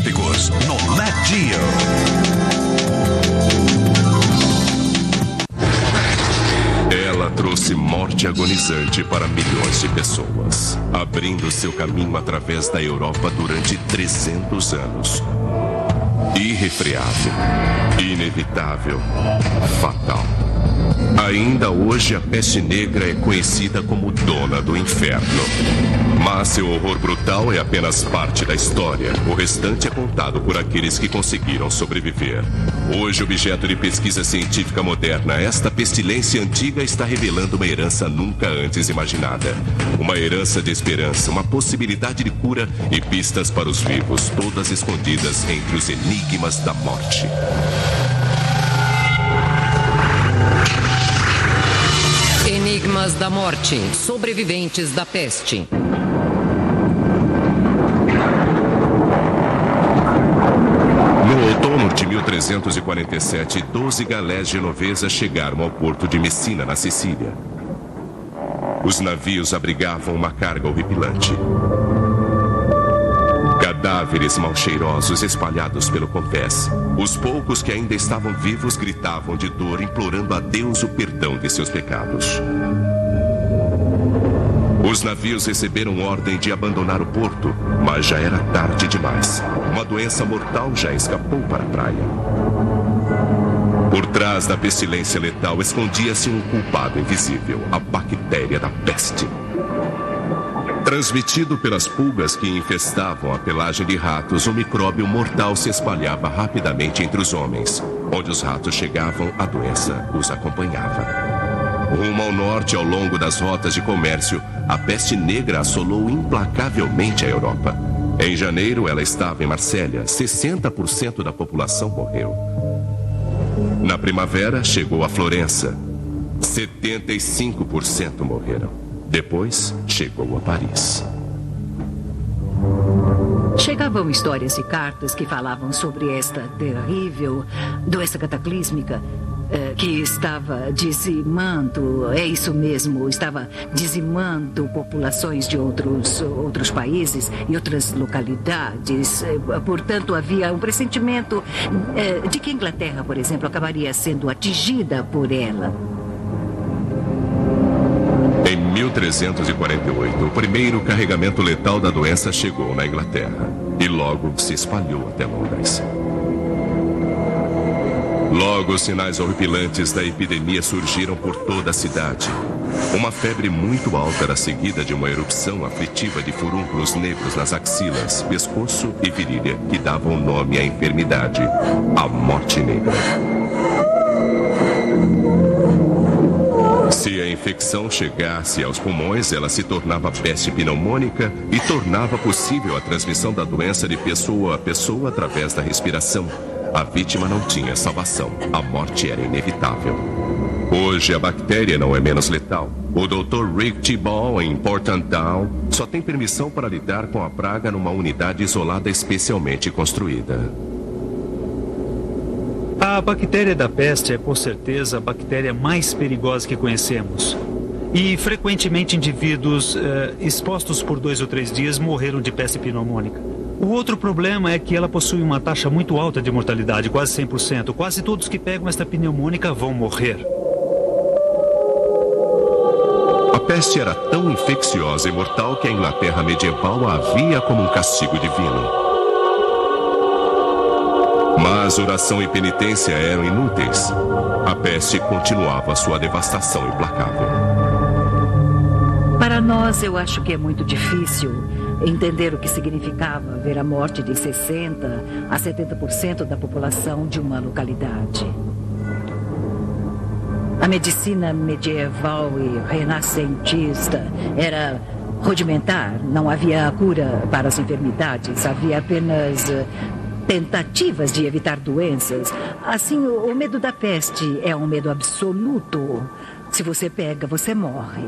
científicos no Nat Geo. Ela trouxe morte agonizante para milhões de pessoas, abrindo seu caminho através da Europa durante 300 anos. Irrefreável, inevitável, fatal. Ainda hoje, a peste negra é conhecida como dona do inferno. Mas seu horror brutal é apenas parte da história. O restante é contado por aqueles que conseguiram sobreviver. Hoje, objeto de pesquisa científica moderna, esta pestilência antiga está revelando uma herança nunca antes imaginada. Uma herança de esperança, uma possibilidade de cura e pistas para os vivos, todas escondidas entre os enigmas da morte. Enigmas da morte. Sobreviventes da peste. No outono de 1347, 12 galés genovesas chegaram ao porto de Messina, na Sicília. Os navios abrigavam uma carga horripilante. Cadáveres mal cheirosos espalhados pelo convés. Os poucos que ainda estavam vivos gritavam de dor, implorando a Deus o perdão de seus pecados. Os navios receberam ordem de abandonar o porto, mas já era tarde demais. Uma doença mortal já escapou para a praia. Por trás da pestilência letal escondia-se um culpado invisível, a bactéria da peste. Transmitido pelas pulgas que infestavam a pelagem de ratos, o micróbio mortal se espalhava rapidamente entre os homens. Onde os ratos chegavam, a doença os acompanhava. Rumo ao norte, ao longo das rotas de comércio, a peste negra assolou implacavelmente a Europa. Em janeiro, ela estava em Marsella. 60% da população morreu. Na primavera, chegou a Florença. 75% morreram. Depois, chegou a Paris. Chegavam histórias e cartas que falavam sobre esta terrível doença cataclísmica que estava dizimando, é isso mesmo, estava dizimando populações de outros países e outras localidades. Portanto, havia um pressentimento de que a Inglaterra, por exemplo, acabaria sendo atingida por ela. Em 1348, o primeiro carregamento letal da doença chegou na Inglaterra e logo se espalhou até Londres. Logo, os sinais horripilantes da epidemia surgiram por toda a cidade. Uma febre muito alta era seguida de uma erupção aflitiva de furúnculos negros nas axilas, pescoço e virilha, que davam nome à enfermidade, a morte negra. Se a infecção chegasse aos pulmões, ela se tornava peste pneumônica e tornava possível a transmissão da doença de pessoa a pessoa através da respiração. A vítima não tinha salvação. A morte era inevitável. Hoje, a bactéria não é menos letal. O Dr. Rick Tiball, em Portland Town, só tem permissão para lidar com a praga numa unidade isolada especialmente construída. A bactéria da peste é, com certeza, a bactéria mais perigosa que conhecemos. E, frequentemente, indivíduos expostos por 2 ou 3 dias morreram de peste pneumônica. O outro problema é que ela possui uma taxa muito alta de mortalidade, quase 100%. Quase todos que pegam esta pneumônica vão morrer. A peste era tão infecciosa e mortal que a Inglaterra medieval a via como um castigo divino. Mas oração e penitência eram inúteis. A peste continuava sua devastação implacável. Para nós, eu acho que é muito difícil entender o que significava ver a morte de 60% a 70% da população de uma localidade. A medicina medieval e renascentista era rudimentar. Não havia cura para as enfermidades, havia apenas tentativas de evitar doenças. Assim, o medo da peste é um medo absoluto. Se você pega, você morre.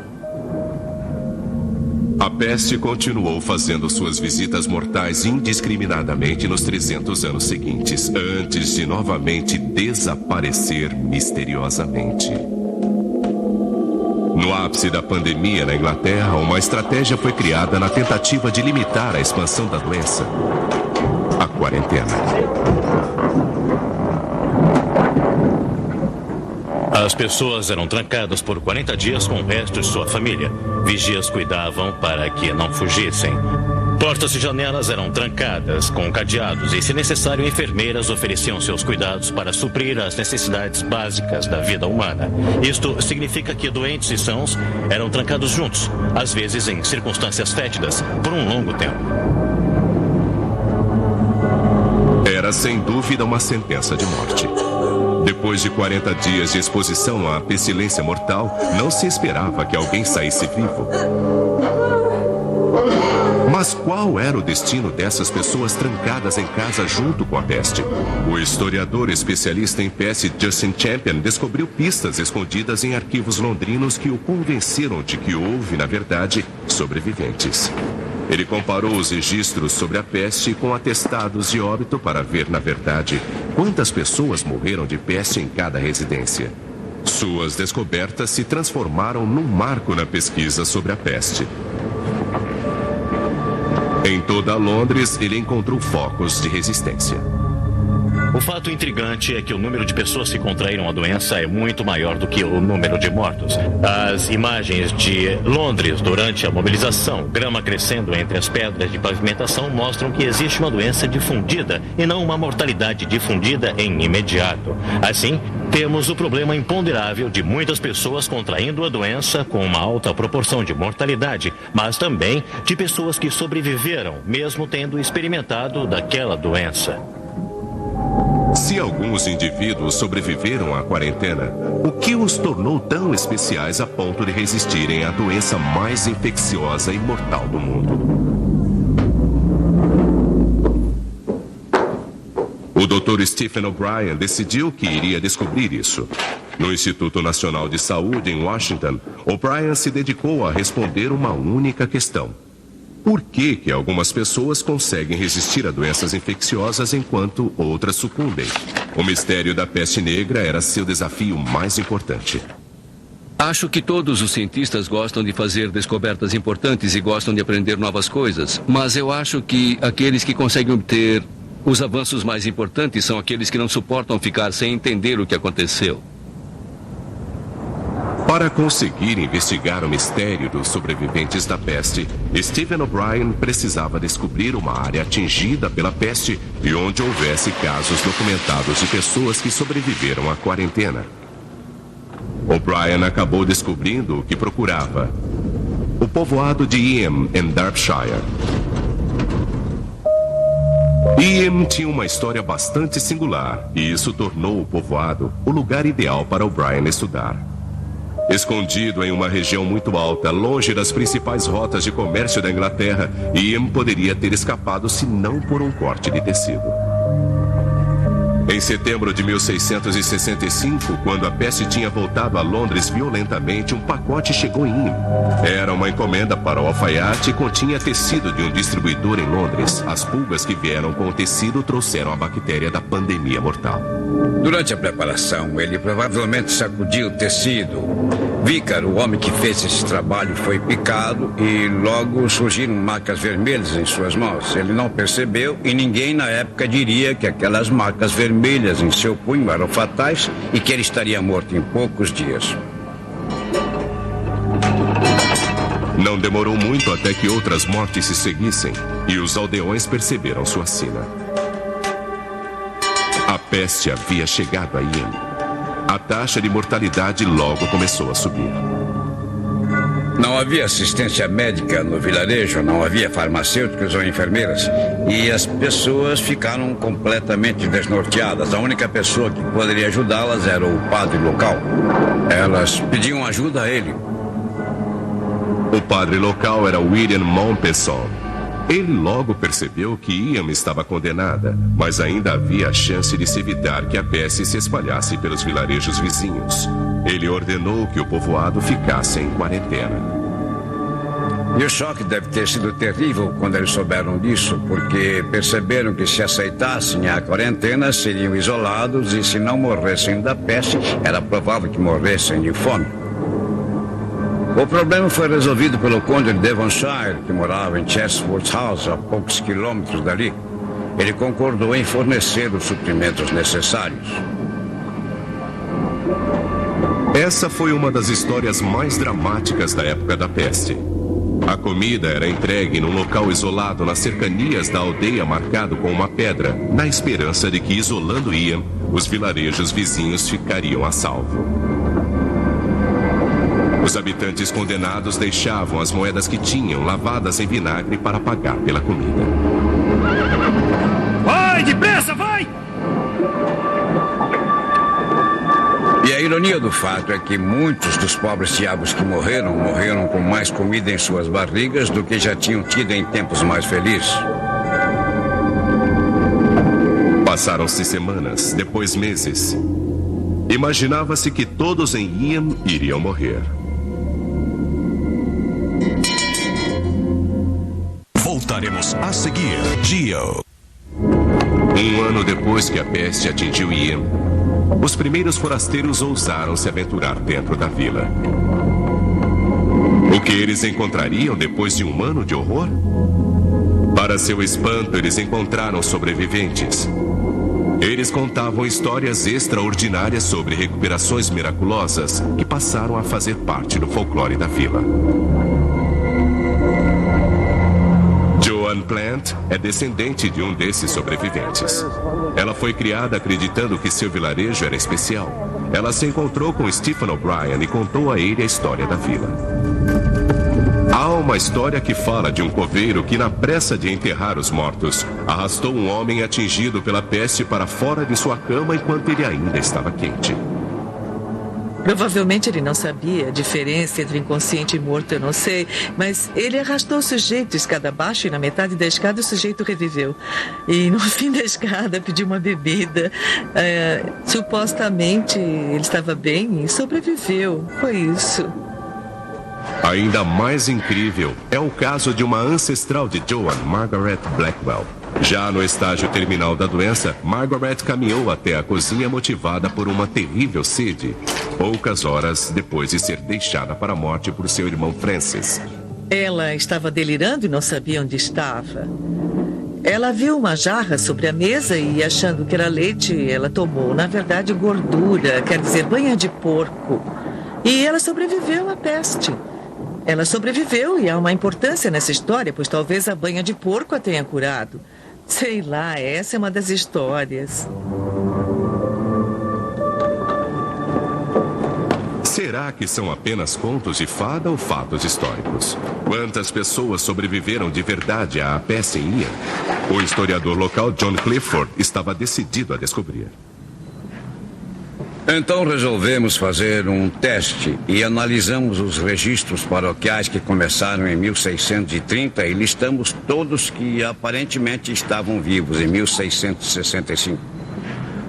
A peste continuou fazendo suas visitas mortais indiscriminadamente nos 300 anos seguintes, antes de novamente desaparecer misteriosamente. No ápice da pandemia na Inglaterra, uma estratégia foi criada na tentativa de limitar a expansão da doença. A quarentena. As pessoas eram trancadas por 40 dias com o resto de sua família. Vigias cuidavam para que não fugissem. Portas e janelas eram trancadas com cadeados e, se necessário, enfermeiras ofereciam seus cuidados para suprir as necessidades básicas da vida humana. Isto significa que doentes e sãos eram trancados juntos, às vezes em circunstâncias fétidas, por um longo tempo. Era, sem dúvida, uma sentença de morte. Depois de 40 dias de exposição à pestilência mortal, não se esperava que alguém saísse vivo. Mas qual era o destino dessas pessoas trancadas em casa junto com a peste? O historiador especialista em peste Justin Champion descobriu pistas escondidas em arquivos londrinos que o convenceram de que houve, na verdade, sobreviventes. Ele comparou os registros sobre a peste com atestados de óbito para ver, na verdade, quantas pessoas morreram de peste em cada residência. Suas descobertas se transformaram num marco na pesquisa sobre a peste. Em toda Londres, ele encontrou focos de resistência. O fato intrigante é que o número de pessoas que contraíram a doença é muito maior do que o número de mortos. As imagens de Londres durante a mobilização, grama crescendo entre as pedras de pavimentação, mostram que existe uma doença difundida e não uma mortalidade difundida em imediato. Assim, temos o problema imponderável de muitas pessoas contraindo a doença com uma alta proporção de mortalidade, mas também de pessoas que sobreviveram, mesmo tendo experimentado daquela doença. Se alguns indivíduos sobreviveram à quarentena, o que os tornou tão especiais a ponto de resistirem à doença mais infecciosa e mortal do mundo? O Dr. Stephen O'Brien decidiu que iria descobrir isso. No Instituto Nacional de Saúde, em Washington, O'Brien se dedicou a responder uma única questão. Por que algumas pessoas conseguem resistir a doenças infecciosas enquanto outras sucumbem? O mistério da peste negra era seu desafio mais importante. Acho que todos os cientistas gostam de fazer descobertas importantes e gostam de aprender novas coisas. Mas eu acho que aqueles que conseguem obter os avanços mais importantes são aqueles que não suportam ficar sem entender o que aconteceu. Para conseguir investigar o mistério dos sobreviventes da peste, Stephen O'Brien precisava descobrir uma área atingida pela peste e onde houvesse casos documentados de pessoas que sobreviveram à quarentena. O'Brien acabou descobrindo o que procurava: o povoado de Eyam, em Derbyshire. Eyam tinha uma história bastante singular e isso tornou o povoado o lugar ideal para O'Brien estudar. Escondido em uma região muito alta, longe das principais rotas de comércio da Inglaterra, Eyam poderia ter escapado se não por um corte de tecido. Em setembro de 1665, quando a peste tinha voltado a Londres violentamente, um pacote chegou em Eyam. Era uma encomenda para o alfaiate e continha tecido de um distribuidor em Londres. As pulgas que vieram com o tecido trouxeram a bactéria da pandemia mortal. Durante a preparação, ele provavelmente sacudiu o tecido. Vícaro, o homem que fez esse trabalho, foi picado e logo surgiram marcas vermelhas em suas mãos. Ele não percebeu e ninguém na época diria que aquelas marcas vermelhas em seu punho eram fatais e que ele estaria morto em poucos dias. Não demorou muito até que outras mortes se seguissem e os aldeões perceberam sua sina. A peste havia chegado a Eyam. A taxa de mortalidade logo começou a subir. Não havia assistência médica no vilarejo, não havia farmacêuticos ou enfermeiras. E as pessoas ficaram completamente desnorteadas. A única pessoa que poderia ajudá-las era o padre local. Elas pediam ajuda a ele. O padre local era William Mompesson. Ele logo percebeu que Eyam estava condenada, mas ainda havia a chance de se evitar que a peste se espalhasse pelos vilarejos vizinhos. Ele ordenou que o povoado ficasse em quarentena. E o choque deve ter sido terrível quando eles souberam disso, porque perceberam que se aceitassem a quarentena seriam isolados e se não morressem da peste, era provável que morressem de fome. O problema foi resolvido pelo conde de Devonshire, que morava em Chatsworth House, a poucos quilômetros dali. Ele concordou em fornecer os suprimentos necessários. Essa foi uma das histórias mais dramáticas da época da peste. A comida era entregue num local isolado nas cercanias da aldeia marcado com uma pedra, na esperança de que, isolando Ian, os vilarejos vizinhos ficariam a salvo. Os habitantes condenados deixavam as moedas que tinham lavadas em vinagre para pagar pela comida. Vai, depressa, vai! E a ironia do fato é que muitos dos pobres diabos que morreram com mais comida em suas barrigas do que já tinham tido em tempos mais felizes. Passaram-se semanas, depois meses. Imaginava-se que todos em Ian iriam morrer. Voltaremos a seguir. Geo. Um ano depois que a peste atingiu Ian, os primeiros forasteiros ousaram se aventurar dentro da vila. O que eles encontrariam depois de um ano de horror? Para seu espanto, eles encontraram sobreviventes. Eles contavam histórias extraordinárias sobre recuperações miraculosas que passaram a fazer parte do folclore da vila. Joan Plant é descendente de um desses sobreviventes. Ela foi criada acreditando que seu vilarejo era especial. Ela se encontrou com Stephen O'Brien e contou a ele a história da vila. Há uma história que fala de um coveiro que, na pressa de enterrar os mortos, arrastou um homem atingido pela peste para fora de sua cama enquanto ele ainda estava quente. Provavelmente ele não sabia a diferença entre inconsciente e morto, eu não sei. Mas ele arrastou o sujeito escada abaixo e na metade da escada o sujeito reviveu. E no fim da escada pediu uma bebida. Supostamente ele estava bem e sobreviveu. Foi isso. Ainda mais incrível é o caso de uma ancestral de Joan, Margaret Blackwell. Já no estágio terminal da doença, Margaret caminhou até a cozinha motivada por uma terrível sede, poucas horas depois de ser deixada para a morte por seu irmão Francis. Ela estava delirando e não sabia onde estava. Ela viu uma jarra sobre a mesa e, achando que era leite, ela tomou, na verdade, gordura, quer dizer, banha de porco. E ela sobreviveu à peste. Ela sobreviveu e há uma importância nessa história, pois talvez a banha de porco a tenha curado. Sei lá, essa é uma das histórias. Será que são apenas contos de fada ou fatos históricos? Quantas pessoas sobreviveram de verdade à peste em Ian? O historiador local John Clifford estava decidido a descobrir. Então resolvemos fazer um teste e analisamos os registros paroquiais que começaram em 1630 e listamos todos que aparentemente estavam vivos em 1665.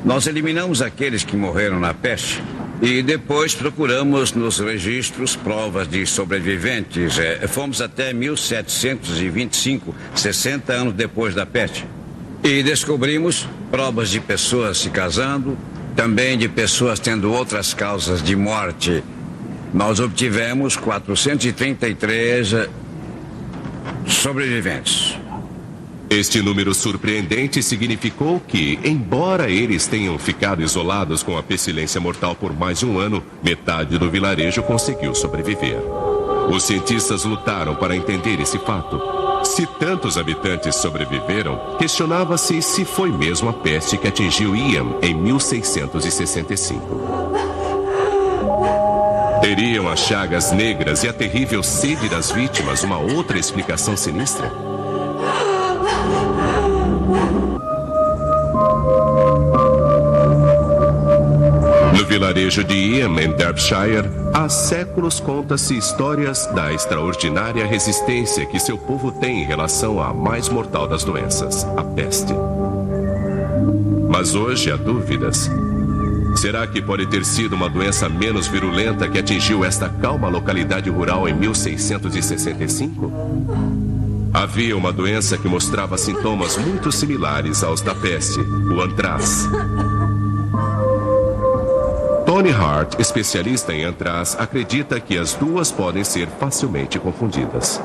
Nós eliminamos aqueles que morreram na peste e depois procuramos nos registros provas de sobreviventes. Fomos até 1725, 60 anos depois da peste. E descobrimos provas de pessoas se casando, também de pessoas tendo outras causas de morte. Nós obtivemos 433 sobreviventes. Este número surpreendente significou que, embora eles tenham ficado isolados com a pestilência mortal por mais de um ano, metade do vilarejo conseguiu sobreviver. Os cientistas lutaram para entender esse fato. Se tantos habitantes sobreviveram, questionava-se se foi mesmo a peste que atingiu Ian em 1665. Teriam as chagas negras e a terrível sede das vítimas uma outra explicação sinistra? No vilarejo de Ian, em Derbyshire, há séculos conta-se histórias da extraordinária resistência que seu povo tem em relação à mais mortal das doenças, a peste. Mas hoje há dúvidas. Será que pode ter sido uma doença menos virulenta que atingiu esta calma localidade rural em 1665? Havia uma doença que mostrava sintomas muito similares aos da peste, o antraz. Tony Hart, especialista em antraz, acredita que as duas podem ser facilmente confundidas.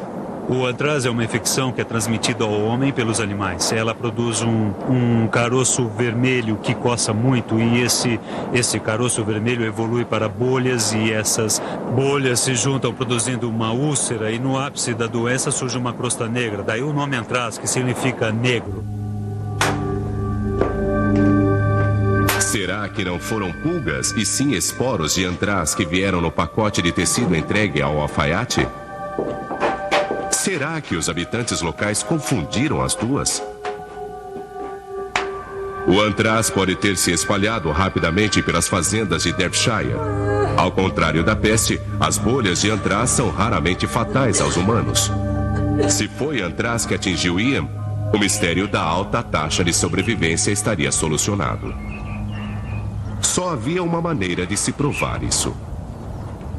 O antraz é uma infecção que é transmitida ao homem pelos animais. Ela produz um caroço vermelho que coça muito e esse caroço vermelho evolui para bolhas e essas bolhas se juntam produzindo uma úlcera e no ápice da doença surge uma crosta negra. Daí o nome antraz, que significa negro. Será que não foram pulgas e sim esporos de antraz que vieram no pacote de tecido entregue ao alfaiate? Será que os habitantes locais confundiram as duas? O antraz pode ter se espalhado rapidamente pelas fazendas de Derbyshire. Ao contrário da peste, as bolhas de antraz são raramente fatais aos humanos. Se foi antraz que atingiu Ian, o mistério da alta taxa de sobrevivência estaria solucionado. Só havia uma maneira de se provar isso.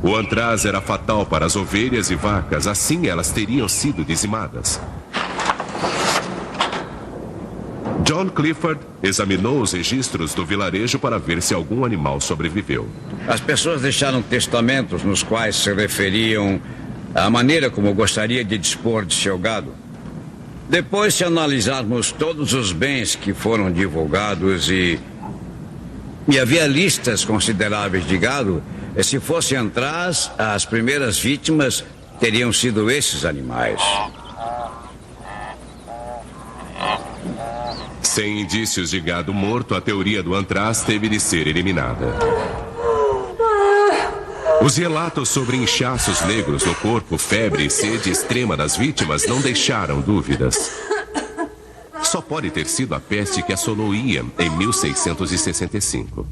O antraz era fatal para as ovelhas e vacas, assim elas teriam sido dizimadas. John Clifford examinou os registros do vilarejo para ver se algum animal sobreviveu. As pessoas deixaram testamentos nos quais se referiam à maneira como gostaria de dispor de seu gado. Depois, se analisarmos todos os bens que foram divulgados e havia listas consideráveis de gado, se fosse antraz, as primeiras vítimas teriam sido esses animais. Sem indícios de gado morto, a teoria do antraz teve de ser eliminada. Os relatos sobre inchaços negros no corpo, febre e sede extrema das vítimas não deixaram dúvidas. Só pode ter sido a peste que assolou Ian em 1665.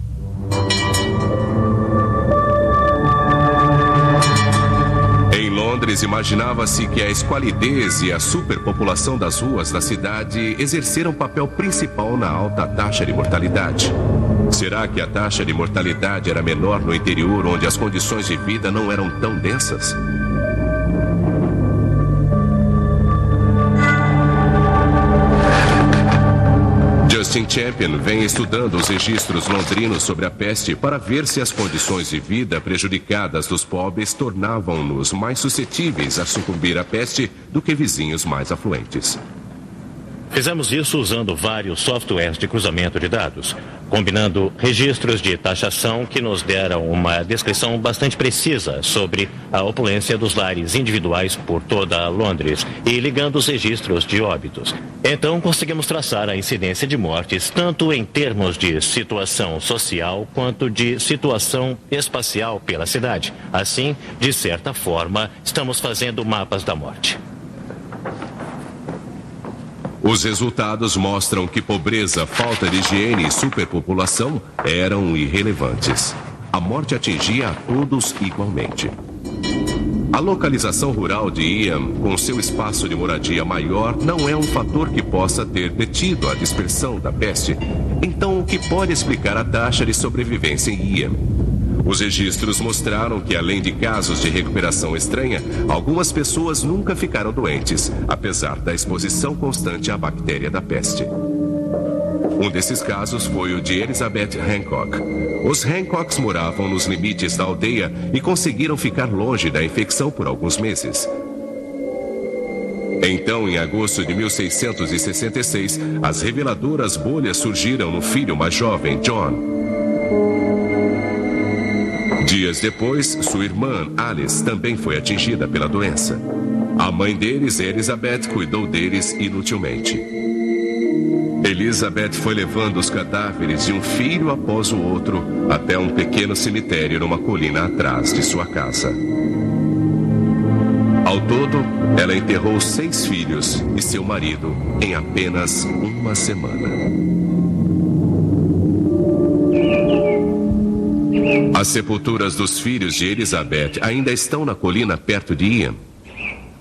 Em Londres, imaginava-se que a esqualidez e a superpopulação das ruas da cidade exerceram papel principal na alta taxa de mortalidade. Será que a taxa de mortalidade era menor no interior, onde as condições de vida não eram tão densas? Justin Champion vem estudando os registros londrinos sobre a peste para ver se as condições de vida prejudicadas dos pobres tornavam-nos mais suscetíveis a sucumbir à peste do que vizinhos mais afluentes. Fizemos isso usando vários softwares de cruzamento de dados, combinando registros de taxação que nos deram uma descrição bastante precisa sobre a opulência dos lares individuais por toda Londres e ligando os registros de óbitos. Então conseguimos traçar a incidência de mortes tanto em termos de situação social quanto de situação espacial pela cidade. Assim, de certa forma, estamos fazendo mapas da morte. Os resultados mostram que pobreza, falta de higiene e superpopulação eram irrelevantes. A morte atingia a todos igualmente. A localização rural de Ian, com seu espaço de moradia maior, não é um fator que possa ter detido a dispersão da peste. Então, o que pode explicar a taxa de sobrevivência em Ian? Os registros mostraram que, além de casos de recuperação estranha, algumas pessoas nunca ficaram doentes, apesar da exposição constante à bactéria da peste. Um desses casos foi o de Elizabeth Hancock. Os Hancocks moravam nos limites da aldeia e conseguiram ficar longe da infecção por alguns meses. Então, em agosto de 1666, as reveladoras bolhas surgiram no filho mais jovem, John. Dias depois, sua irmã, Alice, também foi atingida pela doença. A mãe deles, Elizabeth, cuidou deles inutilmente. Elizabeth foi levando os cadáveres de um filho após o outro até um pequeno cemitério numa colina atrás de sua casa. Ao todo, ela enterrou 6 filhos e seu marido em apenas uma semana. As sepulturas dos filhos de Elizabeth ainda estão na colina perto de Ian.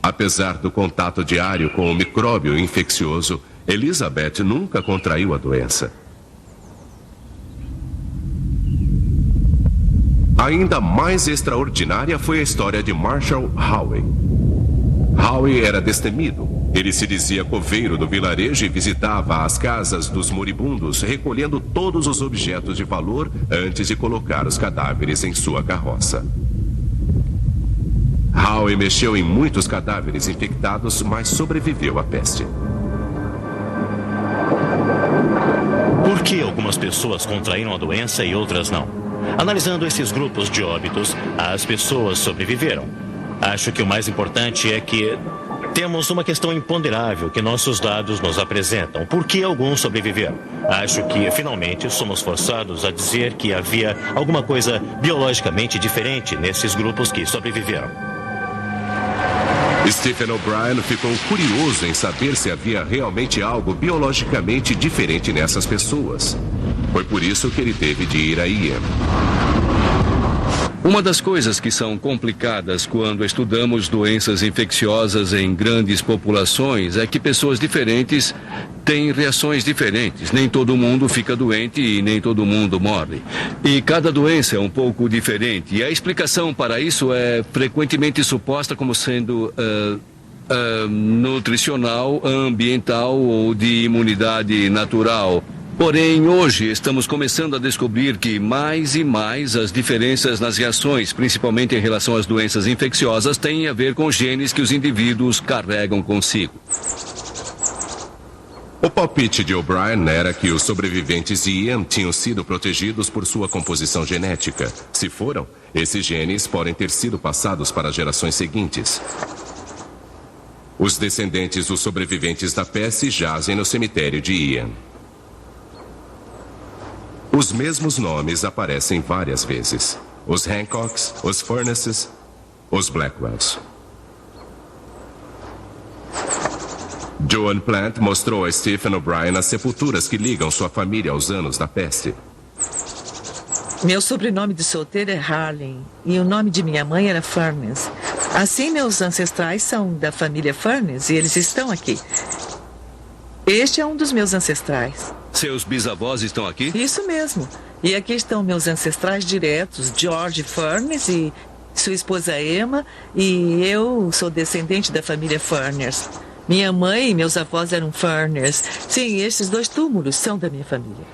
Apesar do contato diário com o micróbio infeccioso, Elizabeth nunca contraiu a doença. Ainda mais extraordinária foi a história de Marshall Howe. Howe era destemido. Ele se dizia coveiro do vilarejo e visitava as casas dos moribundos, recolhendo todos os objetos de valor antes de colocar os cadáveres em sua carroça. Howe mexeu em muitos cadáveres infectados, mas sobreviveu à peste. Por que algumas pessoas contraíram a doença e outras não? Analisando esses grupos de óbitos, as pessoas sobreviveram. Acho que o mais importante é que temos uma questão imponderável que nossos dados nos apresentam. Por que alguns sobreviveram? Acho que, finalmente, somos forçados a dizer que havia alguma coisa biologicamente diferente nesses grupos que sobreviveram. Stephen O'Brien ficou curioso em saber se havia realmente algo biologicamente diferente nessas pessoas. Foi por isso que ele teve de ir a IEM. Uma das coisas que são complicadas quando estudamos doenças infecciosas em grandes populações é que pessoas diferentes têm reações diferentes. Nem todo mundo fica doente e nem todo mundo morre. E cada doença é um pouco diferente. E a explicação para isso é frequentemente suposta como sendo nutricional, ambiental ou de imunidade natural. Porém, hoje estamos começando a descobrir que mais e mais as diferenças nas reações, principalmente em relação às doenças infecciosas, têm a ver com genes que os indivíduos carregam consigo. O palpite de O'Brien era que os sobreviventes de IEM tinham sido protegidos por sua composição genética. Se foram, esses genes podem ter sido passados para as gerações seguintes. Os descendentes dos sobreviventes da peste jazem no cemitério de IEM. Os mesmos nomes aparecem várias vezes. Os Hancocks, os Furnaces, os Blackwells. Joan Plant mostrou a Stephen O'Brien as sepulturas que ligam sua família aos anos da peste. Meu sobrenome de solteiro é Harling e o nome de minha mãe era Furnace. Assim, meus ancestrais são da família Furnace e eles estão aqui. Este é um dos meus ancestrais. Seus bisavós estão aqui? Isso mesmo. E aqui estão meus ancestrais diretos, George Furnace e sua esposa Emma, e eu sou descendente da família Furners. Minha mãe e meus avós eram Furners. Sim, esses dois túmulos são da minha família.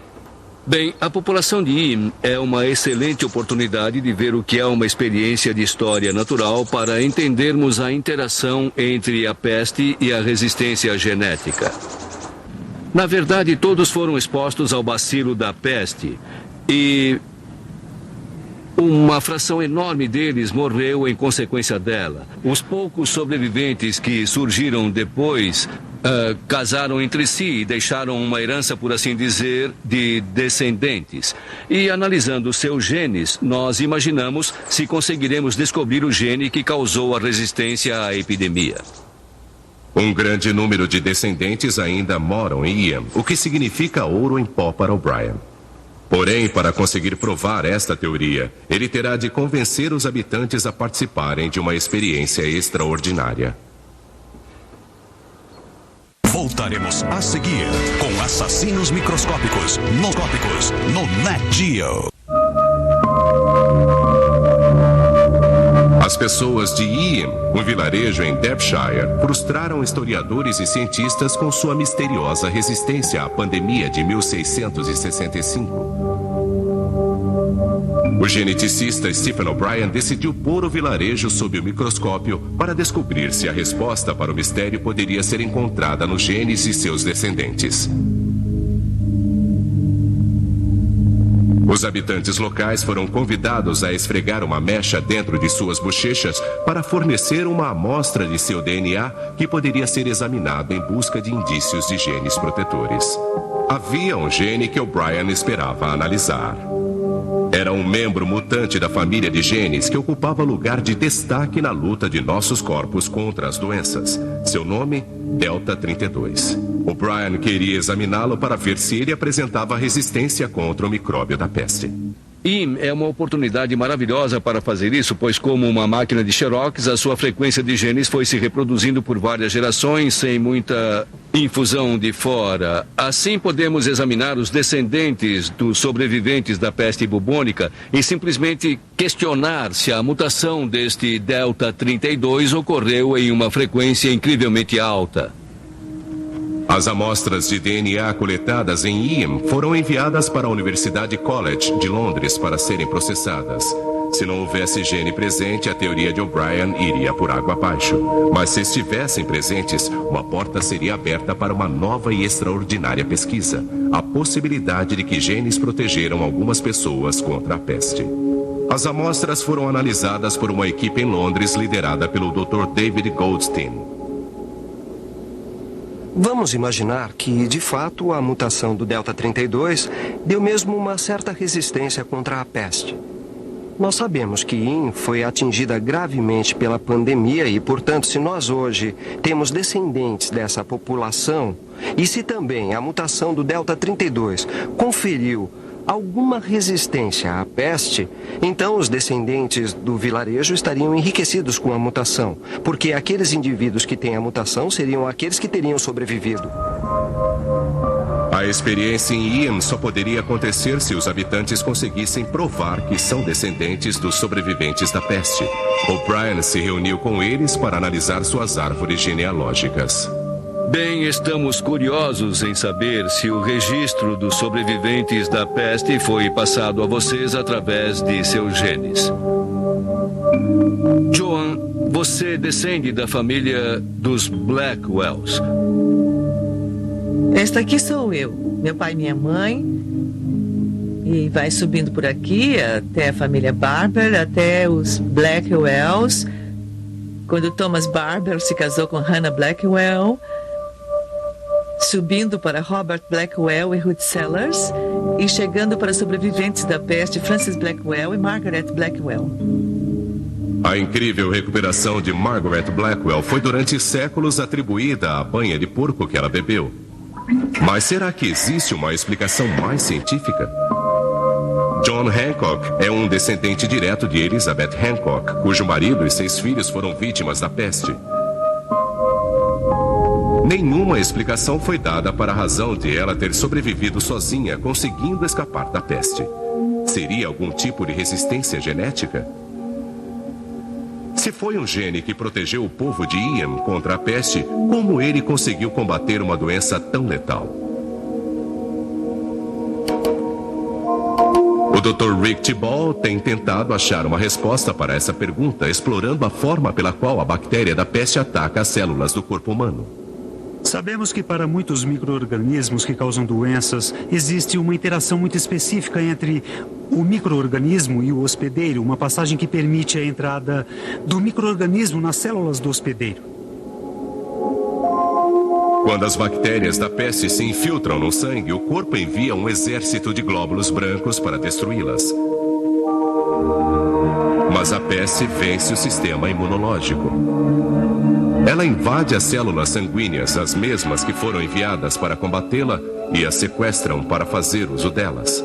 Bem, a população de IEM é uma excelente oportunidade de ver o que é uma experiência de história natural para entendermos a interação entre a peste e a resistência genética. Na verdade, todos foram expostos ao bacilo da peste e uma fração enorme deles morreu em consequência dela. Os poucos sobreviventes que surgiram depois casaram entre si e deixaram uma herança, por assim dizer, de descendentes. E analisando seus genes, nós imaginamos se conseguiremos descobrir o gene que causou a resistência à epidemia. Um grande número de descendentes ainda moram em IEM, o que significa ouro em pó para O'Brien. Porém, para conseguir provar esta teoria, ele terá de convencer os habitantes a participarem de uma experiência extraordinária. Voltaremos a seguir com Assassinos Microscópicos no Nat Geo. As pessoas de IEM, um vilarejo em Derbyshire, frustraram historiadores e cientistas com sua misteriosa resistência à pandemia de 1665. O geneticista Stephen O'Brien decidiu pôr o vilarejo sob o microscópio para descobrir se a resposta para o mistério poderia ser encontrada nos genes e seus descendentes. Os habitantes locais foram convidados a esfregar uma mecha dentro de suas bochechas para fornecer uma amostra de seu DNA que poderia ser examinado em busca de indícios de genes protetores. Havia um gene que O'Brien esperava analisar. Era um membro mutante da família de genes que ocupava lugar de destaque na luta de nossos corpos contra as doenças. Seu nome, Delta 32. O'Brien queria examiná-lo para ver se ele apresentava resistência contra o micróbio da peste. IEM é uma oportunidade maravilhosa para fazer isso, pois como uma máquina de xerox, a sua frequência de genes foi se reproduzindo por várias gerações, sem muita infusão de fora. Assim podemos examinar os descendentes dos sobreviventes da peste bubônica e simplesmente questionar se a mutação deste Delta 32 ocorreu em uma frequência incrivelmente alta. As amostras de DNA coletadas em IEM foram enviadas para a Universidade College de Londres para serem processadas. Se não houvesse gene presente, a teoria de O'Brien iria por água abaixo. Mas se estivessem presentes, uma porta seria aberta para uma nova e extraordinária pesquisa. A possibilidade de que genes protegeram algumas pessoas contra a peste. As amostras foram analisadas por uma equipe em Londres liderada pelo Dr. David Goldstein. Vamos imaginar que, de fato, a mutação do Delta 32 deu mesmo uma certa resistência contra a peste. Nós sabemos que IN foi atingida gravemente pela pandemia e, portanto, se nós hoje temos descendentes dessa população, e se também a mutação do Delta 32 conferiu alguma resistência à peste, então os descendentes do vilarejo estariam enriquecidos com a mutação, porque aqueles indivíduos que têm a mutação seriam aqueles que teriam sobrevivido. A experiência em Ian só poderia acontecer se os habitantes conseguissem provar que são descendentes dos sobreviventes da peste. O'Brien se reuniu com eles para analisar suas árvores genealógicas. Bem, estamos curiosos em saber se o registro dos sobreviventes da peste foi passado a vocês através de seus genes. Joan, você descende da família dos Blackwells. Esta aqui sou eu, meu pai e minha mãe. E vai subindo por aqui até a família Barber, até os Blackwells. Quando Thomas Barber se casou com Hannah Blackwell, subindo para Robert Blackwell e Ruth Sellers, e chegando para sobreviventes da peste Francis Blackwell e Margaret Blackwell. A incrível recuperação de Margaret Blackwell foi durante séculos atribuída à banha de porco que ela bebeu. Mas será que existe uma explicação mais científica? John Hancock é um descendente direto de Elizabeth Hancock, cujo marido e 6 filhos foram vítimas da peste. Nenhuma explicação foi dada para a razão de ela ter sobrevivido sozinha, conseguindo escapar da peste. Seria algum tipo de resistência genética? Se foi um gene que protegeu o povo de Ian contra a peste, como ele conseguiu combater uma doença tão letal? O Dr. Rick Tiball tem tentado achar uma resposta para essa pergunta, explorando a forma pela qual a bactéria da peste ataca as células do corpo humano. Sabemos que para muitos micro-organismos que causam doenças, existe uma interação muito específica entre o micro-organismo e o hospedeiro, uma passagem que permite a entrada do micro-organismo nas células do hospedeiro. Quando as bactérias da peste se infiltram no sangue, o corpo envia um exército de glóbulos brancos para destruí-las. Mas a peste vence o sistema imunológico. Ela invade as células sanguíneas, as mesmas que foram enviadas para combatê-la, e as sequestram para fazer uso delas.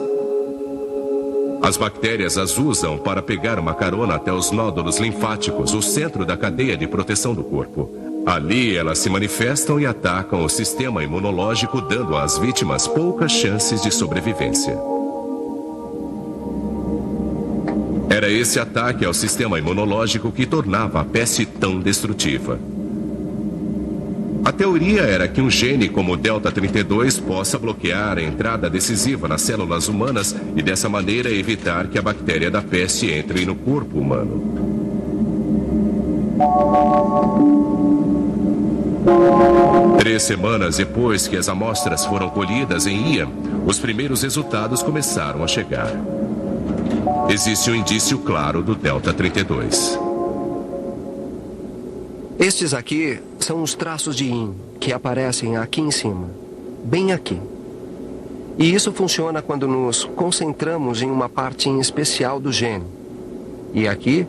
As bactérias as usam para pegar uma carona até os nódulos linfáticos, o centro da cadeia de proteção do corpo. Ali elas se manifestam e atacam o sistema imunológico, dando às vítimas poucas chances de sobrevivência. Era esse ataque ao sistema imunológico que tornava a peste tão destrutiva. A teoria era que um gene como o Delta 32 possa bloquear a entrada decisiva nas células humanas e dessa maneira evitar que a bactéria da peste entre no corpo humano. Três semanas depois que as amostras foram colhidas em Ian, os primeiros resultados começaram a chegar. Existe um indício claro do Delta 32. Estes aqui são os traços de IN que aparecem aqui em cima, bem aqui. E isso funciona quando nos concentramos em uma parte em especial do gene. E aqui,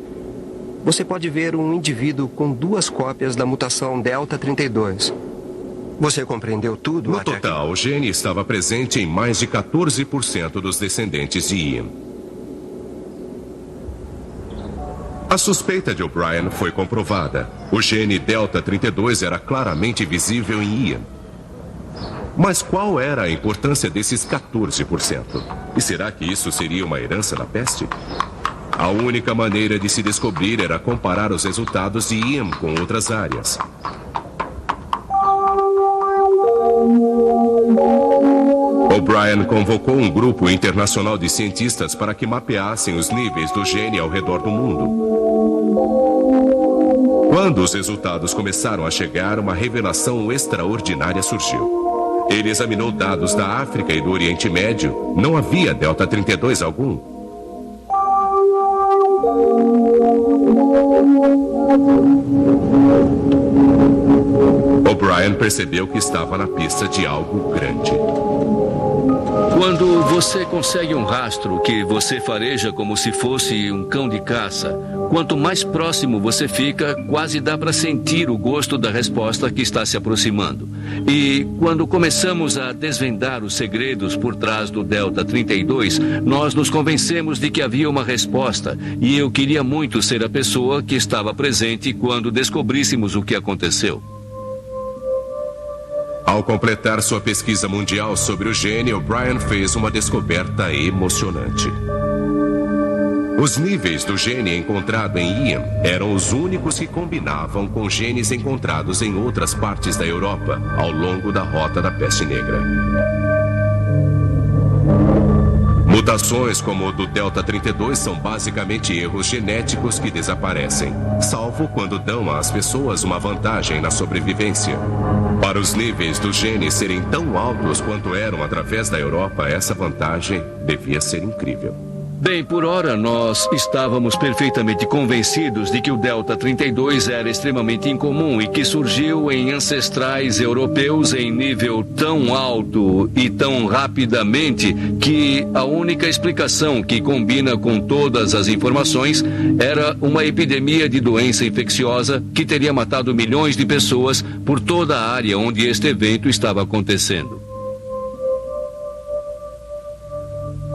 você pode ver um indivíduo com 2 cópias da mutação Delta 32. Você compreendeu tudo? No total, o gene estava presente em mais de 14% dos descendentes de Ian. A suspeita de O'Brien foi comprovada. O gene Delta 32 era claramente visível em Ian. Mas qual era a importância desses 14%? E será que isso seria uma herança da peste? A única maneira de se descobrir era comparar os resultados de Ian com outras áreas. O'Brien convocou um grupo internacional de cientistas para que mapeassem os níveis do gene ao redor do mundo. Quando os resultados começaram a chegar, uma revelação extraordinária surgiu. Ele examinou dados da África e do Oriente Médio. Não havia delta 32 algum. O'Brien percebeu que estava na pista de algo grande. Quando você consegue um rastro que você fareja como se fosse um cão de caça, quanto mais próximo você fica, quase dá para sentir o gosto da resposta que está se aproximando. E quando começamos a desvendar os segredos por trás do Delta 32, nós nos convencemos de que havia uma resposta, e eu queria muito ser a pessoa que estava presente quando descobríssemos o que aconteceu. Ao completar sua pesquisa mundial sobre o gene, O'Brien fez uma descoberta emocionante. Os níveis do gene encontrado em Ian eram os únicos que combinavam com genes encontrados em outras partes da Europa ao longo da rota da peste negra. Mutações como o do Delta 32 são basicamente erros genéticos que desaparecem, salvo quando dão às pessoas uma vantagem na sobrevivência. Para os níveis do gene serem tão altos quanto eram através da Europa, essa vantagem devia ser incrível. Bem, por ora, nós estávamos perfeitamente convencidos de que o Delta 32 era extremamente incomum e que surgiu em ancestrais europeus em nível tão alto e tão rapidamente que a única explicação que combina com todas as informações era uma epidemia de doença infecciosa que teria matado milhões de pessoas por toda a área onde este evento estava acontecendo.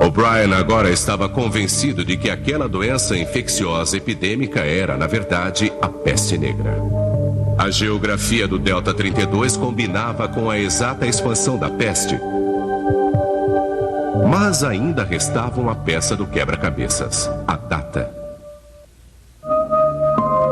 O'Brien agora estava convencido de que aquela doença infecciosa epidêmica era, na verdade, a peste negra. A geografia do Delta 32 combinava com a exata expansão da peste. Mas ainda restava uma peça do quebra-cabeças: a data.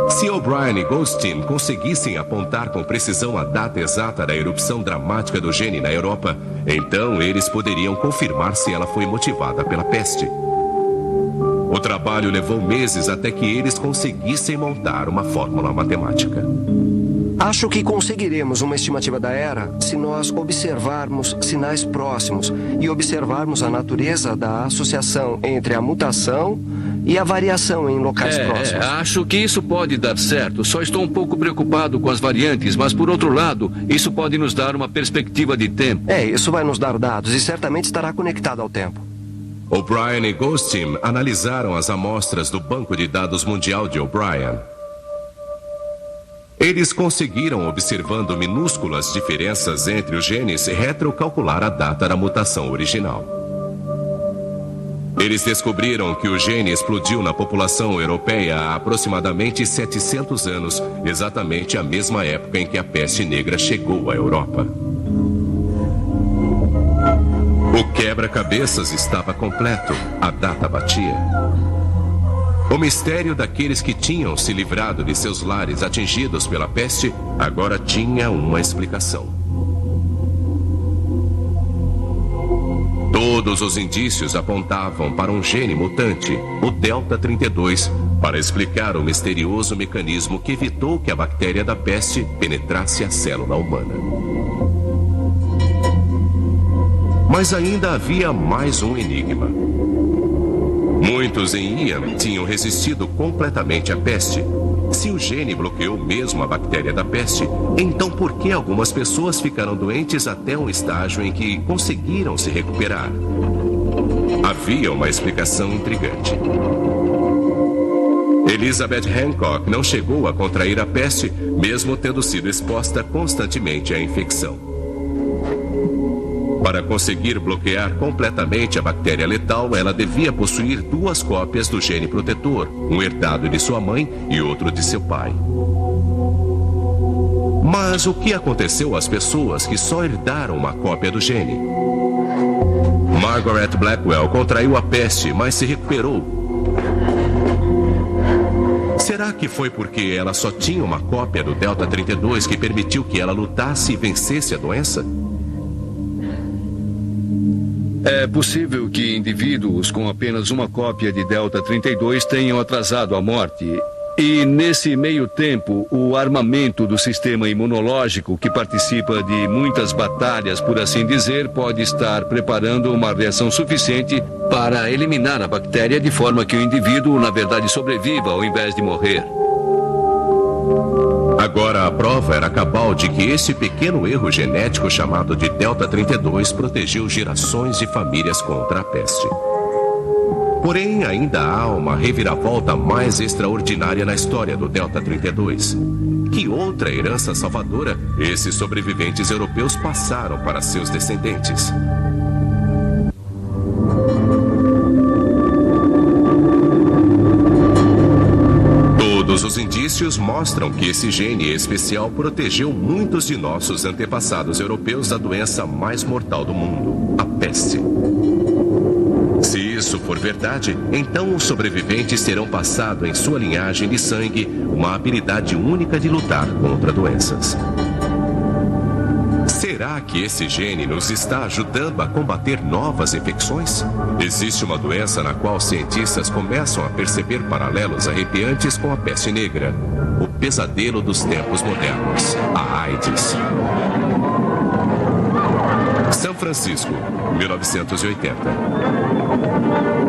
Se O'Brien e Goldstein conseguissem apontar com precisão a data exata da erupção dramática do gene na Europa, então eles poderiam confirmar se ela foi motivada pela peste. O trabalho levou meses até que eles conseguissem montar uma fórmula matemática. Acho que conseguiremos uma estimativa da era se nós observarmos sinais próximos e observarmos a natureza da associação entre a mutação e a variação em locais próximos. Acho que isso pode dar certo. Só estou um pouco preocupado com as variantes, mas por outro lado, isso pode nos dar uma perspectiva de tempo. Isso vai nos dar dados e certamente estará conectado ao tempo. O'Brien e Goldstein analisaram as amostras do Banco de Dados Mundial de O'Brien. Eles conseguiram, observando minúsculas diferenças entre os genes, retrocalcular a data da mutação original. Eles descobriram que o gene explodiu na população europeia há aproximadamente 700 anos, exatamente a mesma época em que a peste negra chegou à Europa. O quebra-cabeças estava completo, a data batia. O mistério daqueles que tinham se livrado de seus lares atingidos pela peste agora tinha uma explicação. Todos os indícios apontavam para um gene mutante, o Delta 32, para explicar o misterioso mecanismo que evitou que a bactéria da peste penetrasse a célula humana. Mas ainda havia mais um enigma. Muitos em Ian tinham resistido completamente à peste. Se o gene bloqueou mesmo a bactéria da peste, então por que algumas pessoas ficaram doentes até um estágio em que conseguiram se recuperar? Havia uma explicação intrigante. Elizabeth Hancock não chegou a contrair a peste, mesmo tendo sido exposta constantemente à infecção. Para conseguir bloquear completamente a bactéria letal, ela devia possuir 2 cópias do gene protetor, um herdado de sua mãe e outro de seu pai. Mas o que aconteceu às pessoas que só herdaram uma cópia do gene? Margaret Blackwell contraiu a peste, mas se recuperou. Será que foi porque ela só tinha uma cópia do Delta 32 que permitiu que ela lutasse e vencesse a doença? É possível que indivíduos com apenas uma cópia de Delta 32 tenham atrasado a morte. E, nesse meio tempo, o armamento do sistema imunológico, que participa de muitas batalhas, por assim dizer, pode estar preparando uma reação suficiente para eliminar a bactéria de forma que o indivíduo, na verdade, sobreviva ao invés de morrer. Agora, a prova era cabal de que esse pequeno erro genético chamado de Delta 32 protegeu gerações de famílias contra a peste. Porém, ainda há uma reviravolta mais extraordinária na história do Delta 32. Que outra herança salvadora esses sobreviventes europeus passaram para seus descendentes? Todos os indícios mostram que esse gene especial protegeu muitos de nossos antepassados europeus da doença mais mortal do mundo, a peste. Se isso for verdade, então os sobreviventes terão passado em sua linhagem de sangue uma habilidade única de lutar contra doenças. Será que esse gene nos está ajudando a combater novas infecções? Existe uma doença na qual cientistas começam a perceber paralelos arrepiantes com a peste negra, o pesadelo dos tempos modernos, a AIDS. São Francisco, 1980.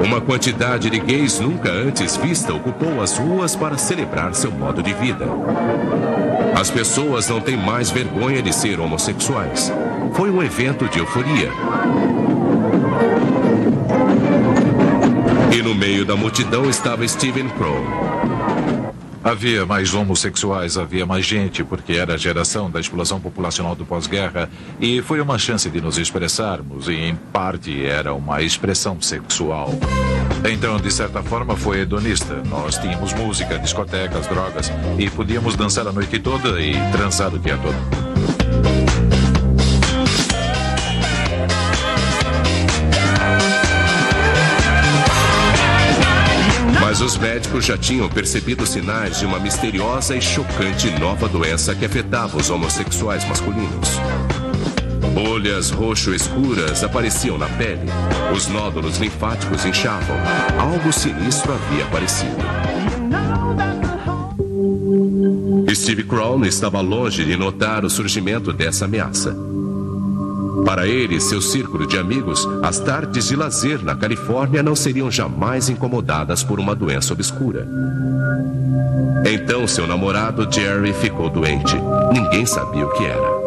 Uma quantidade de gays nunca antes vista ocupou as ruas para celebrar seu modo de vida. As pessoas não têm mais vergonha de ser homossexuais. Foi um evento de euforia. E no meio da multidão estava Stephen Crow. Havia mais homossexuais, havia mais gente, porque era a geração da explosão populacional do pós-guerra e foi uma chance de nos expressarmos e, em parte, era uma expressão sexual. Então, de certa forma, foi hedonista. Nós tínhamos música, discotecas, drogas e podíamos dançar a noite toda e transar o dia todo. Mas os médicos já tinham percebido sinais de uma misteriosa e chocante nova doença que afetava os homossexuais masculinos. Bolhas roxo-escuras apareciam na pele, os nódulos linfáticos inchavam, algo sinistro havia aparecido. Steve Crown estava longe de notar o surgimento dessa ameaça. Para ele e seu círculo de amigos, as tardes de lazer na Califórnia não seriam jamais incomodadas por uma doença obscura. Então seu namorado Jerry ficou doente. Ninguém sabia o que era.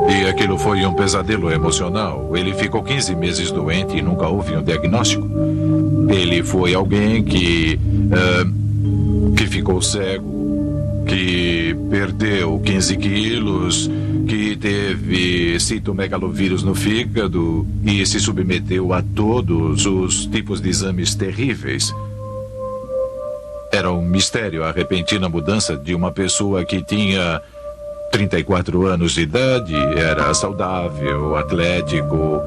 E aquilo foi um pesadelo emocional. Ele ficou 15 meses doente e nunca houve um diagnóstico. Ele foi alguém que ficou cego, que perdeu 15 quilos, que teve citomegalovírus no fígado e se submeteu a todos os tipos de exames terríveis. Era um mistério a repentina mudança de uma pessoa que tinha 34 anos de idade, era saudável, atlético,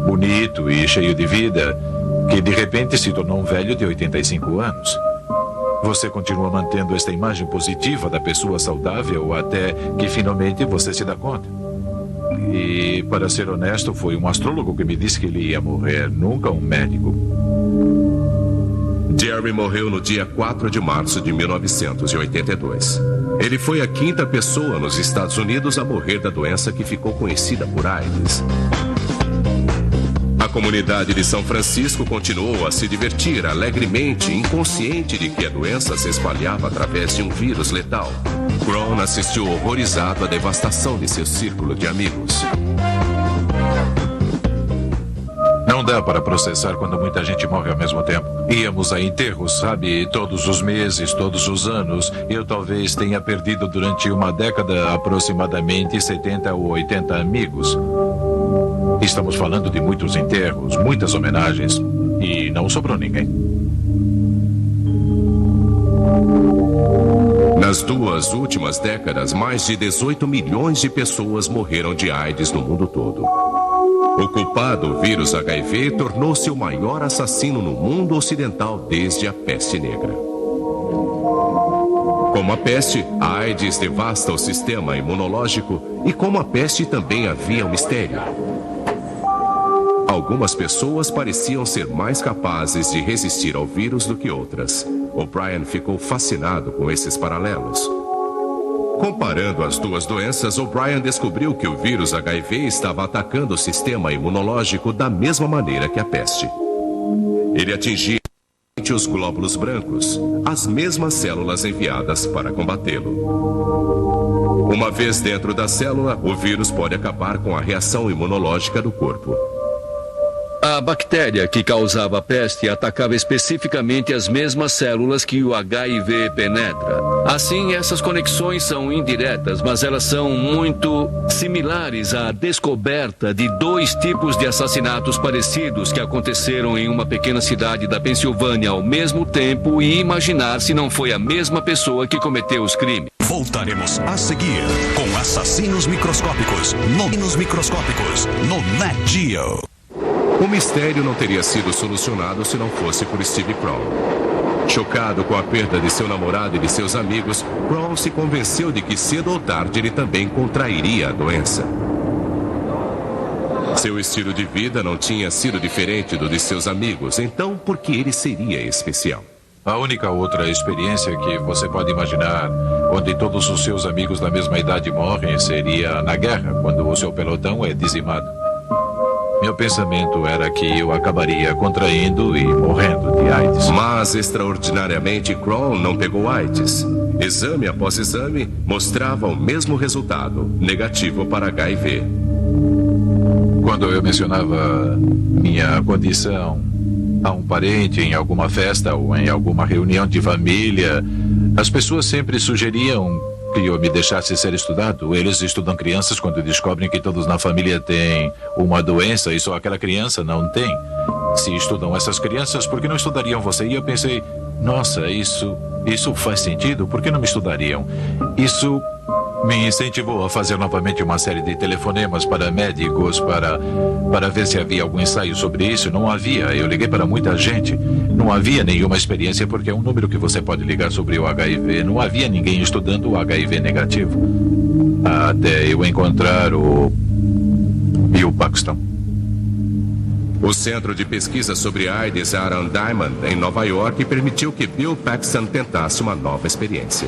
bonito e cheio de vida, que de repente se tornou um velho de 85 anos. Você continua mantendo esta imagem positiva da pessoa saudável até que finalmente você se dá conta. E, para ser honesto, foi um astrólogo que me disse que ele ia morrer, nunca um médico. Jerry morreu no dia 4 de março de 1982. Ele foi a 5ª pessoa nos Estados Unidos a morrer da doença que ficou conhecida por AIDS. A comunidade de São Francisco continuou a se divertir alegremente, inconsciente de que a doença se espalhava através de um vírus letal. Crown assistiu horrorizado à devastação de seu círculo de amigos. Não dá para processar quando muita gente morre ao mesmo tempo. Íamos a enterros, sabe, todos os meses, todos os anos. Eu talvez tenha perdido durante uma década aproximadamente 70 ou 80 amigos. Estamos falando de muitos enterros, muitas homenagens, e não sobrou ninguém. Nas 2 últimas décadas, mais de 18 milhões de pessoas morreram de AIDS no mundo todo. O culpado, o vírus HIV, tornou-se o maior assassino no mundo ocidental desde a peste negra. Como a peste, a AIDS devasta o sistema imunológico e como a peste também havia um mistério. Algumas pessoas pareciam ser mais capazes de resistir ao vírus do que outras. O'Brien ficou fascinado com esses paralelos. Comparando as duas doenças, O'Brien descobriu que o vírus HIV estava atacando o sistema imunológico da mesma maneira que a peste. Ele atingia os glóbulos brancos, as mesmas células enviadas para combatê-lo. Uma vez dentro da célula, o vírus pode acabar com a reação imunológica do corpo. A bactéria que causava a peste atacava especificamente as mesmas células que o HIV penetra. Assim, essas conexões são indiretas, mas elas são muito similares à descoberta de 2 tipos de assassinatos parecidos que aconteceram em uma pequena cidade da Pensilvânia ao mesmo tempo e imaginar se não foi a mesma pessoa que cometeu os crimes. Voltaremos a seguir com Assassinos Microscópicos no Nat Geo. O mistério não teria sido solucionado se não fosse por Steve Kroll. Chocado com a perda de seu namorado e de seus amigos, Kroll se convenceu de que cedo ou tarde ele também contrairia a doença. Seu estilo de vida não tinha sido diferente do de seus amigos, então por que ele seria especial? A única outra experiência que você pode imaginar, onde todos os seus amigos da mesma idade morrem, seria na guerra, quando o seu pelotão é dizimado. Meu pensamento era que eu acabaria contraindo e morrendo de AIDS. Mas, extraordinariamente, Kroll não pegou AIDS. Exame após exame mostrava o mesmo resultado, negativo para HIV. Quando eu mencionava minha condição a um parente em alguma festa ou em alguma reunião de família, as pessoas sempre sugeriam que eu me deixasse ser estudado. Eles estudam crianças quando descobrem que todos na família têm uma doença e só aquela criança não tem. Se estudam essas crianças, por que não estudariam você? E eu pensei, nossa, isso faz sentido, por que não me estudariam? Isso me incentivou a fazer novamente uma série de telefonemas para médicos para ver se havia algum ensaio sobre isso. Não havia. Eu liguei para muita gente. Não havia nenhuma experiência, porque é um número que você pode ligar sobre o HIV. Não havia ninguém estudando o HIV negativo. Até eu encontrar o Bill Paxton. O Centro de Pesquisa sobre AIDS Aaron Diamond, em Nova York, permitiu que Bill Paxton tentasse uma nova experiência.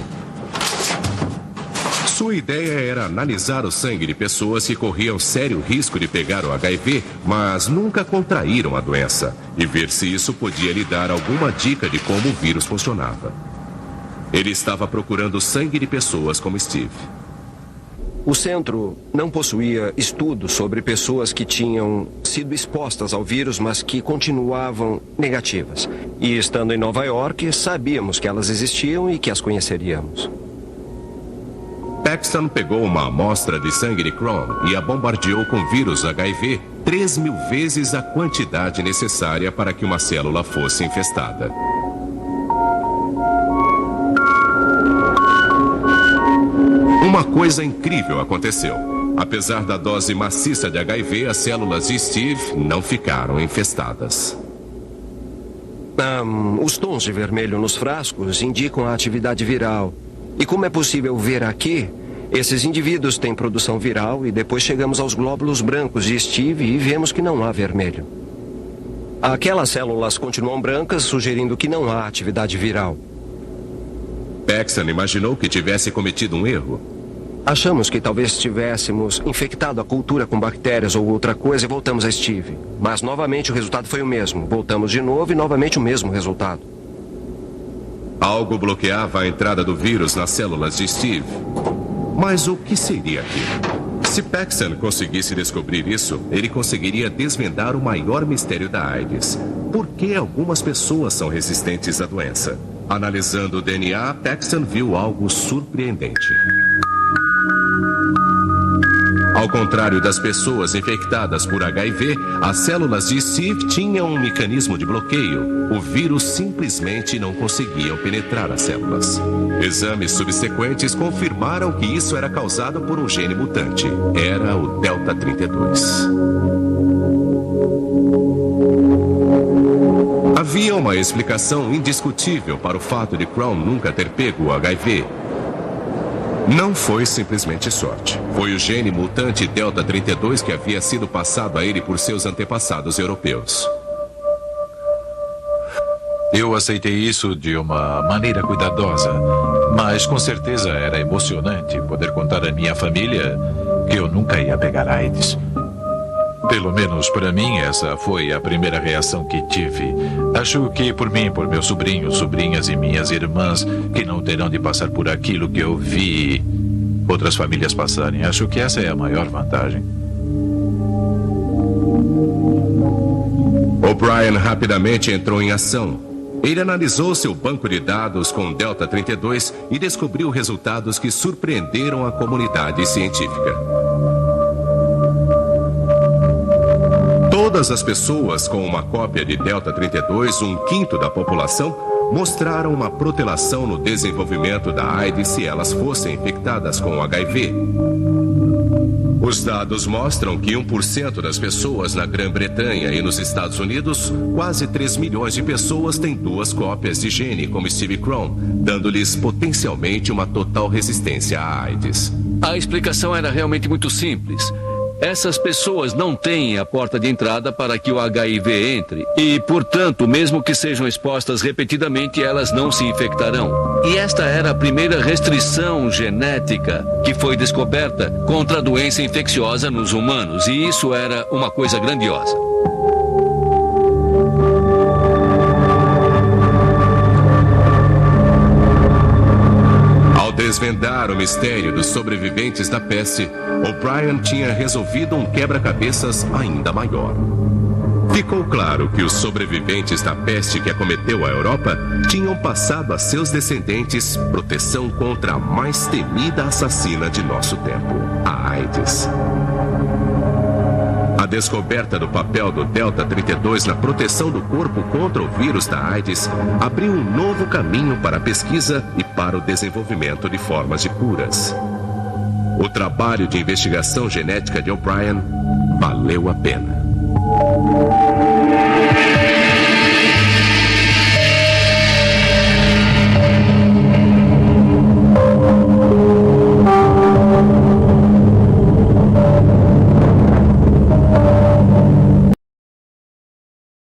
Sua ideia era analisar o sangue de pessoas que corriam sério risco de pegar o HIV, mas nunca contraíram a doença, e ver se isso podia lhe dar alguma dica de como o vírus funcionava. Ele estava procurando sangue de pessoas como Steve. O centro não possuía estudos sobre pessoas que tinham sido expostas ao vírus, mas que continuavam negativas. E estando em Nova York, sabíamos que elas existiam e que as conheceríamos. Paxton pegou uma amostra de sangue de Kroll e a bombardeou com vírus HIV 3.000 vezes a quantidade necessária para que uma célula fosse infestada. Uma coisa incrível aconteceu. Apesar da dose maciça de HIV, as células de Steve não ficaram infestadas. Os tons de vermelho nos frascos indicam a atividade viral. E como é possível ver aqui, esses indivíduos têm produção viral e depois chegamos aos glóbulos brancos de Steve e vemos que não há vermelho. Aquelas células continuam brancas, sugerindo que não há atividade viral. Paxton imaginou que tivesse cometido um erro. Achamos que talvez tivéssemos infectado a cultura com bactérias ou outra coisa e voltamos a Steve. Mas novamente o resultado foi o mesmo. Voltamos de novo e novamente o mesmo resultado. Algo bloqueava a entrada do vírus nas células de Steve. Mas o que seria aquilo? Se Paxton conseguisse descobrir isso, ele conseguiria desvendar o maior mistério da AIDS. Por que algumas pessoas são resistentes à doença? Analisando o DNA, Paxton viu algo surpreendente. Ao contrário das pessoas infectadas por HIV, as células de Steve tinham um mecanismo de bloqueio. O vírus simplesmente não conseguia penetrar as células. Exames subsequentes confirmaram que isso era causado por um gene mutante. Era o Delta 32. Havia uma explicação indiscutível para o fato de Kroll nunca ter pego o HIV. Não foi simplesmente sorte. Foi o gene mutante Delta 32 que havia sido passado a ele por seus antepassados europeus. Eu aceitei isso de uma maneira cuidadosa, mas com certeza era emocionante poder contar à minha família que eu nunca ia pegar AIDS. Pelo menos para mim, essa foi a primeira reação que tive. Acho que por mim, por meus sobrinhos, sobrinhas e minhas irmãs, que não terão de passar por aquilo que eu vi outras famílias passarem. Acho que essa é a maior vantagem. O'Brien rapidamente entrou em ação. Ele analisou seu banco de dados com Delta 32 e descobriu resultados que surpreenderam a comunidade científica. Todas as pessoas com uma cópia de Delta 32, 1/5 da população, mostraram uma protelação no desenvolvimento da AIDS se elas fossem infectadas com HIV. Os dados mostram que 1% das pessoas na Grã-Bretanha e nos Estados Unidos, quase 3 milhões de pessoas têm 2 cópias de gene como Stevie Crone, dando-lhes potencialmente uma total resistência à AIDS. A explicação era realmente muito simples. Essas pessoas não têm a porta de entrada para que o HIV entre e, portanto, mesmo que sejam expostas repetidamente, elas não se infectarão. E esta era a primeira restrição genética que foi descoberta contra a doença infecciosa nos humanos, e isso era uma coisa grandiosa. Ao desvendar o mistério dos sobreviventes da peste, O'Brien tinha resolvido um quebra-cabeças ainda maior. Ficou claro que os sobreviventes da peste que acometeu a Europa tinham passado a seus descendentes proteção contra a mais temida assassina de nosso tempo, a AIDS. A descoberta do papel do Delta 32 na proteção do corpo contra o vírus da AIDS abriu um novo caminho para a pesquisa e para o desenvolvimento de formas de curas. O trabalho de investigação genética de O'Brien valeu a pena.